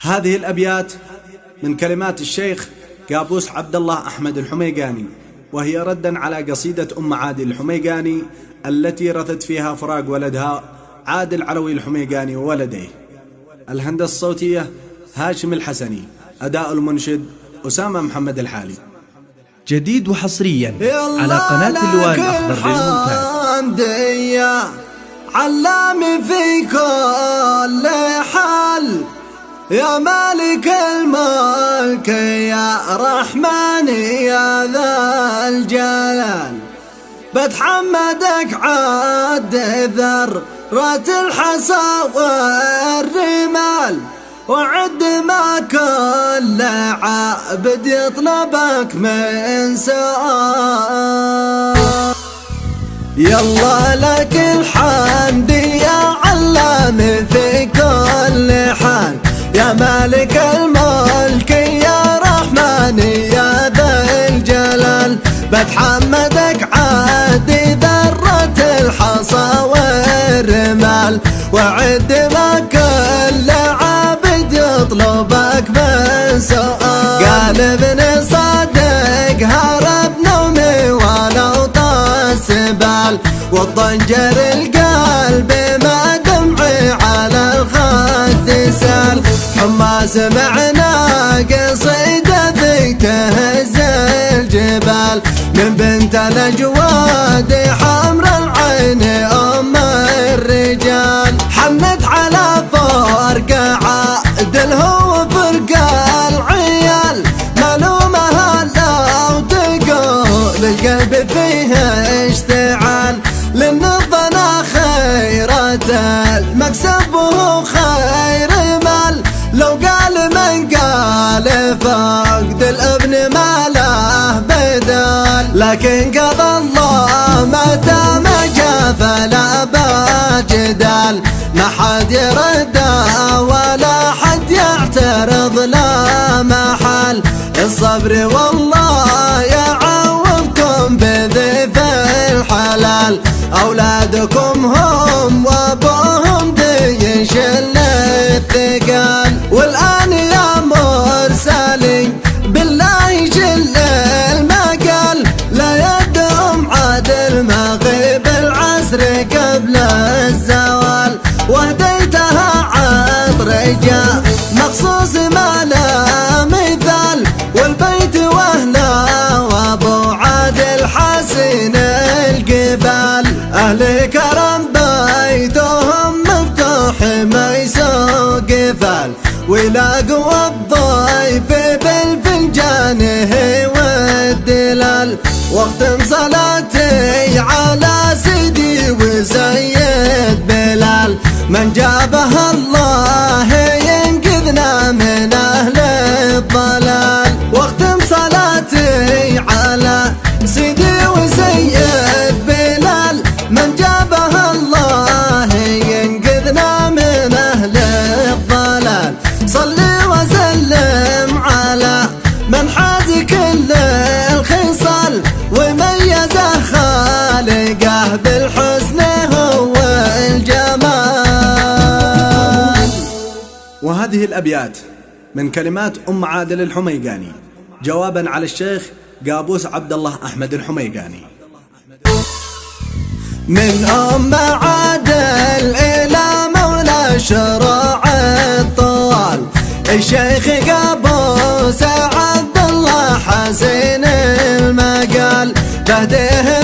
هذه الأبيات من كلمات الشيخ قابوس عبد الله أحمد الحميقاني، وهي ردا على قصيدة أم عادل الحميقاني التي رثت فيها فراق ولدها عادل علوي الحميقاني وولديه. الهندسة الصوتية هاشم الحسني، أداء المنشد أسامة محمد الحالي. جديد وحصريا على قناة اللواء الأخضر للمونتاج. علامي في كل حال يا مالك الملك يا رحمن يا ذا الجلال، بتحمدك عد ذرة الحصى والرمال، وعد ما كل عبد يطلبك من سؤال. يلا لك الحمد يا علام في كل حال، يا مالك الملك يا رحمن يا ذا الجلال، بتحمدك عاد ذرة الحصى والرمال، وعد ما كل عبد يطلبك من سؤال. قال ابن صادق هرب نومي ولو طاس بال، والضنجر القلب ما دمعي على الخد سال، حما سمعنا قصيدة ذي تهز الجبال، من بنت الأجواد حمر العين أم الرجال، حنت على فرق عادل هو فرق العيال، ملومها لو تقول القلب فيه اشتعال، لأن الظنا خيرة المكسب وهو خير مال، لو قال من قال فقد الابن ما له بدال، لكن قضى الله متى ما جاء فلا بجدال، ما حد يرده ولا حد يعترض لا محل، الصبر والله يعوضكم بذي في الحلال، أولادكم هم وابوهم دي شل الثقال، والآن يا مرسلين بالله جل المقال، لا يدهم عادل مغيب العصر قبل الزوال، وهديتها عطر جاء مخصوص ما لا مثال، والبيت واهله وابو عادل حسين القبال، أهل كرم بيتهم مفتوح ما يسوق قفال، ويلاقوا الضيف بالفنجان والدلال، واختم صلاتي على سيدي وسيد بلال، من جابها الله ينقذنا من أهل الضلال، واختم صلاتي على سيدي وسيد بلال، من جابها الله ينقذنا من أهل الضلال، صلي وسلم على من حاز كل الخصال، وميزه خالقه بالحسن هو الجمال. وهذه الأبيات من كلمات أم عادل الحميقاني جوابا على الشيخ قابوس عبد الله أحمد الحميقاني. من أم عادل إلى مولى شرع الطوال، الشيخ قابوس عبد الله حسين المقال، بهديه